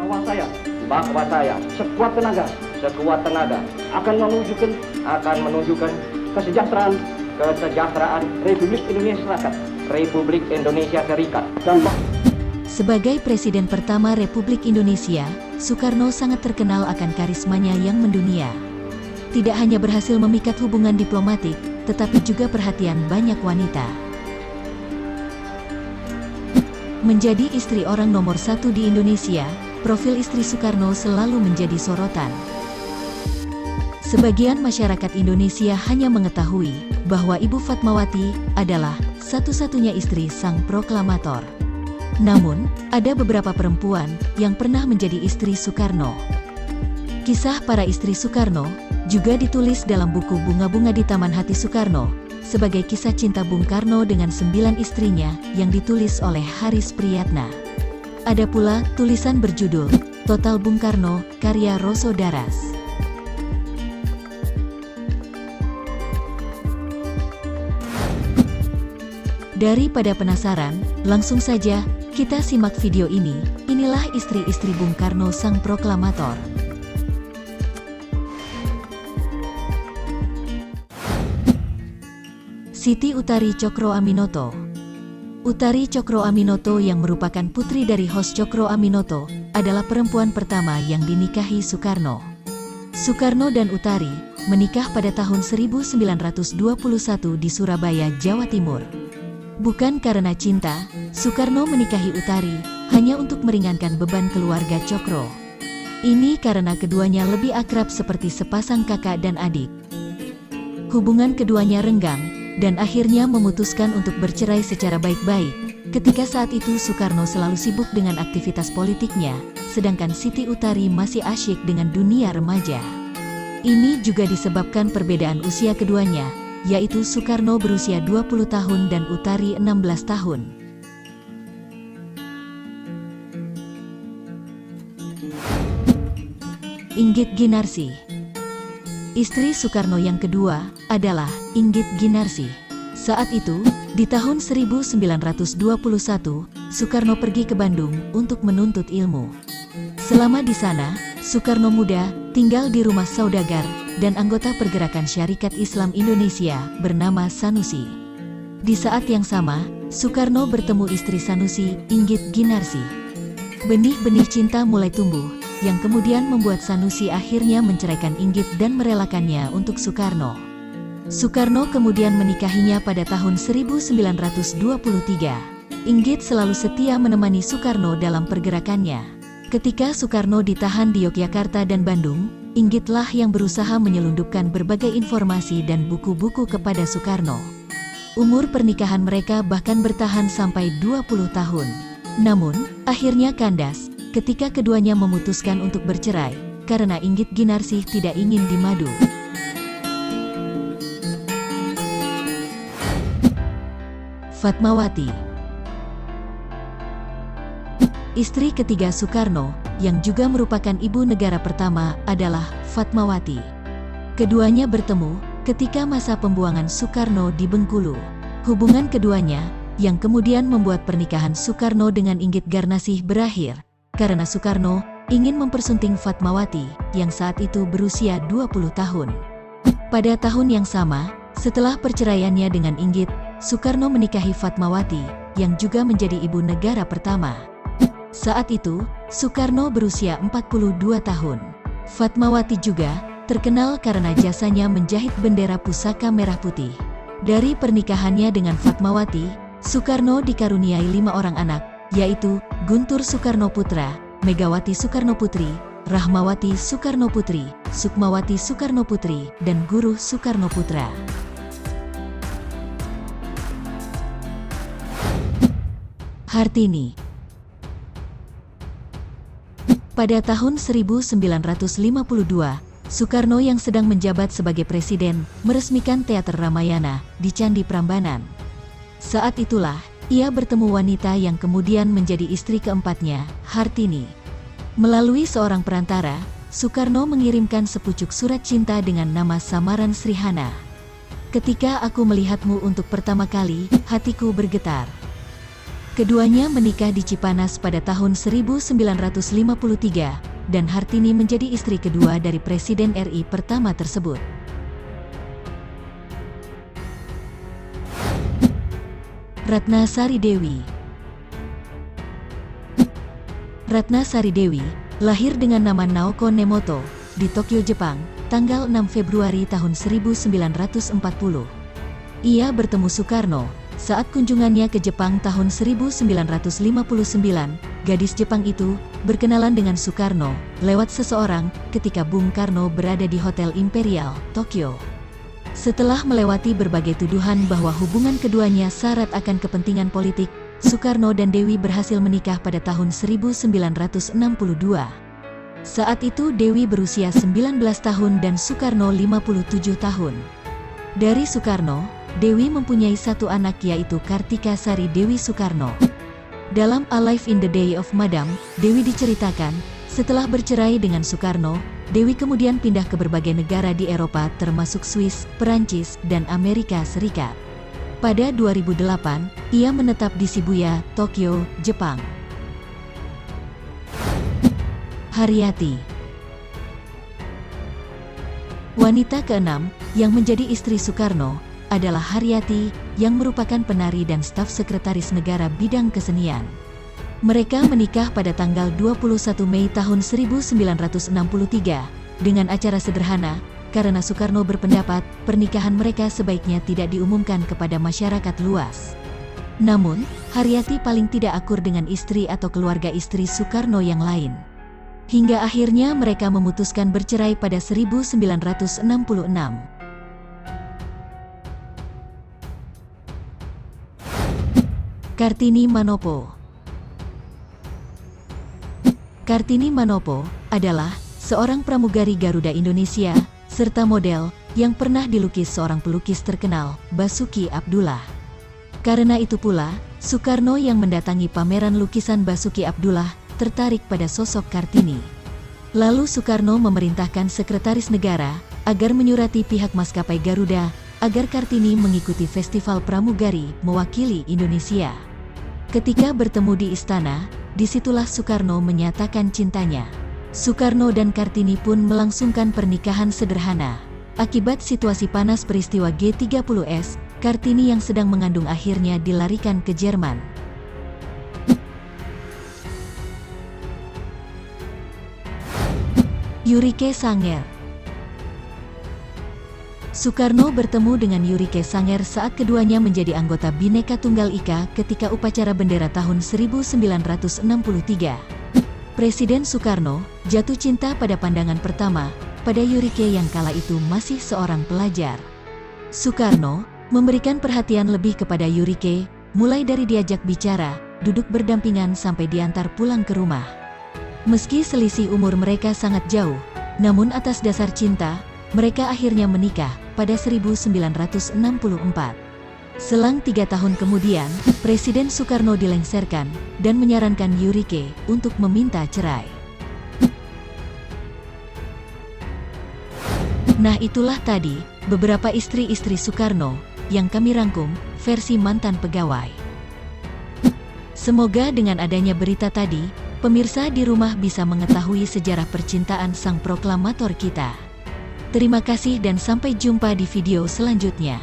bahwa saya sekuat tenaga akan menunjukkan kesejahteraan Republik Indonesia Serikat. Sebagai Presiden pertama Republik Indonesia, Soekarno sangat terkenal akan karismanya yang mendunia. Tidak hanya berhasil memikat hubungan diplomatik, tetapi juga perhatian banyak wanita. Menjadi istri orang nomor satu di Indonesia, profil istri Soekarno selalu menjadi sorotan. Sebagian masyarakat Indonesia hanya mengetahui bahwa Ibu Fatmawati adalah satu-satunya istri sang proklamator. Namun, ada beberapa perempuan yang pernah menjadi istri Soekarno. Kisah para istri Soekarno juga ditulis dalam buku Bunga-Bunga di Taman Hati Soekarno, sebagai kisah cinta Bung Karno dengan 9 istrinya yang ditulis oleh Haris Priyatna. Ada pula tulisan berjudul Total Bung Karno, karya Roso Daras. Daripada penasaran, langsung saja kita simak video ini. Inilah istri-istri Bung Karno sang proklamator. Siti Utari Cokro Aminoto. Utari Cokro Aminoto yang merupakan putri dari Hos Cokro Aminoto adalah perempuan pertama yang dinikahi Soekarno. Soekarno dan Utari menikah pada tahun 1921 di Surabaya, Jawa Timur. Bukan karena cinta, Soekarno menikahi Utari hanya untuk meringankan beban keluarga Cokro. Ini karena keduanya lebih akrab seperti sepasang kakak dan adik. Hubungan keduanya renggang, dan akhirnya memutuskan untuk bercerai secara baik-baik. Ketika saat itu Soekarno selalu sibuk dengan aktivitas politiknya, sedangkan Siti Utari masih asyik dengan dunia remaja. Ini juga disebabkan perbedaan usia keduanya, yaitu Soekarno berusia 20 tahun dan Utari 16 tahun. Inggit Ginarsi. Istri Soekarno yang kedua adalah Inggit Ginarsi. Saat itu, di tahun 1921, Soekarno pergi ke Bandung untuk menuntut ilmu. Selama di sana, Soekarno muda tinggal di rumah saudagar dan anggota pergerakan Syarikat Islam Indonesia bernama Sanusi. Di saat yang sama, Soekarno bertemu istri Sanusi, Inggit Ginarsi. Benih-benih cinta mulai tumbuh, yang kemudian membuat Sanusi akhirnya menceraikan Inggit dan merelakannya untuk Soekarno. Soekarno kemudian menikahinya pada tahun 1923. Inggit selalu setia menemani Soekarno dalam pergerakannya. Ketika Soekarno ditahan di Yogyakarta dan Bandung, Inggitlah yang berusaha menyelundupkan berbagai informasi dan buku-buku kepada Soekarno. Umur pernikahan mereka bahkan bertahan sampai 20 tahun. Namun, akhirnya kandas ketika keduanya memutuskan untuk bercerai, karena Inggit Ginarsi tidak ingin dimadu. Fatmawati. Istri ketiga Soekarno, yang juga merupakan ibu negara pertama, adalah Fatmawati. Keduanya bertemu ketika masa pembuangan Soekarno di Bengkulu. Hubungan keduanya, yang kemudian membuat pernikahan Soekarno dengan Inggit Garnasih berakhir, karena Soekarno ingin mempersunting Fatmawati, yang saat itu berusia 20 tahun. Pada tahun yang sama, setelah perceraiannya dengan Inggit, Soekarno menikahi Fatmawati, yang juga menjadi ibu negara pertama. Saat itu, Soekarno berusia 42 tahun. Fatmawati juga terkenal karena jasanya menjahit bendera pusaka merah putih. Dari pernikahannya dengan Fatmawati, Soekarno dikaruniai 5 orang anak, yaitu Guntur Soekarno Putra, Megawati Soekarno Putri, Rahmawati Soekarno Putri, Sukmawati Soekarno Putri, dan Guruh Soekarno Putra. Hartini. Pada tahun 1952, Soekarno yang sedang menjabat sebagai presiden meresmikan Teater Ramayana di Candi Prambanan. Saat itulah ia bertemu wanita yang kemudian menjadi istri keempatnya, Hartini. Melalui seorang perantara, Soekarno mengirimkan sepucuk surat cinta dengan nama samaran Srihana. Ketika aku melihatmu untuk pertama kali, hatiku bergetar. Keduanya menikah di Cipanas pada tahun 1953, dan Hartini menjadi istri kedua dari Presiden RI pertama tersebut. Ratna Sari Dewi. Ratna Sari Dewi lahir dengan nama Naoko Nemoto di Tokyo, Jepang, tanggal 6 Februari tahun 1940. Ia bertemu Soekarno saat kunjungannya ke Jepang tahun 1959. Gadis Jepang itu berkenalan dengan Soekarno lewat seseorang ketika Bung Karno berada di Hotel Imperial, Tokyo. Setelah melewati berbagai tuduhan bahwa hubungan keduanya syarat akan kepentingan politik, Soekarno dan Dewi berhasil menikah pada tahun 1962. Saat itu Dewi berusia 19 tahun dan Soekarno 57 tahun. Dari Soekarno, Dewi mempunyai satu anak yaitu Kartika Sari Dewi Soekarno. Dalam A Life in the Day of Madam, Dewi diceritakan, setelah bercerai dengan Soekarno, Dewi kemudian pindah ke berbagai negara di Eropa termasuk Swiss, Perancis, dan Amerika Serikat. Pada 2008, ia menetap di Shibuya, Tokyo, Jepang. Haryati. Wanita keenam yang menjadi istri Soekarno adalah Haryati, yang merupakan penari dan staf sekretaris negara bidang kesenian. Mereka menikah pada tanggal 21 Mei tahun 1963 dengan acara sederhana, karena Soekarno berpendapat pernikahan mereka sebaiknya tidak diumumkan kepada masyarakat luas. Namun, Haryati paling tidak akur dengan istri atau keluarga istri Soekarno yang lain. Hingga akhirnya mereka memutuskan bercerai pada 1966. Kartini Manopo. Kartini Manopo adalah seorang pramugari Garuda Indonesia, serta model yang pernah dilukis seorang pelukis terkenal, Basuki Abdullah. Karena itu pula, Soekarno yang mendatangi pameran lukisan Basuki Abdullah tertarik pada sosok Kartini. Lalu Soekarno memerintahkan sekretaris negara agar menyurati pihak maskapai Garuda agar Kartini mengikuti festival pramugari mewakili Indonesia. Ketika bertemu di istana, disitulah Soekarno menyatakan cintanya. Soekarno dan Kartini pun melangsungkan pernikahan sederhana. Akibat situasi panas peristiwa G30S, Kartini yang sedang mengandung akhirnya dilarikan ke Jerman. Yurike Sanger. Soekarno bertemu dengan Yurike Sanger saat keduanya menjadi anggota Bhinneka Tunggal Ika ketika upacara bendera tahun 1963. Presiden Soekarno jatuh cinta pada pandangan pertama pada Yurike yang kala itu masih seorang pelajar. Soekarno memberikan perhatian lebih kepada Yurike, mulai dari diajak bicara, duduk berdampingan sampai diantar pulang ke rumah. Meski selisih umur mereka sangat jauh, namun atas dasar cinta, mereka akhirnya menikah pada 1964. Selang 3 tahun kemudian, Presiden Soekarno dilengsarkan dan menyarankan Yurike untuk meminta cerai. Nah, itulah tadi beberapa istri-istri Soekarno yang kami rangkum versi mantan pegawai. Semoga dengan adanya berita tadi, pemirsa di rumah bisa mengetahui sejarah percintaan sang proklamator kita. Terima kasih dan sampai jumpa di video selanjutnya.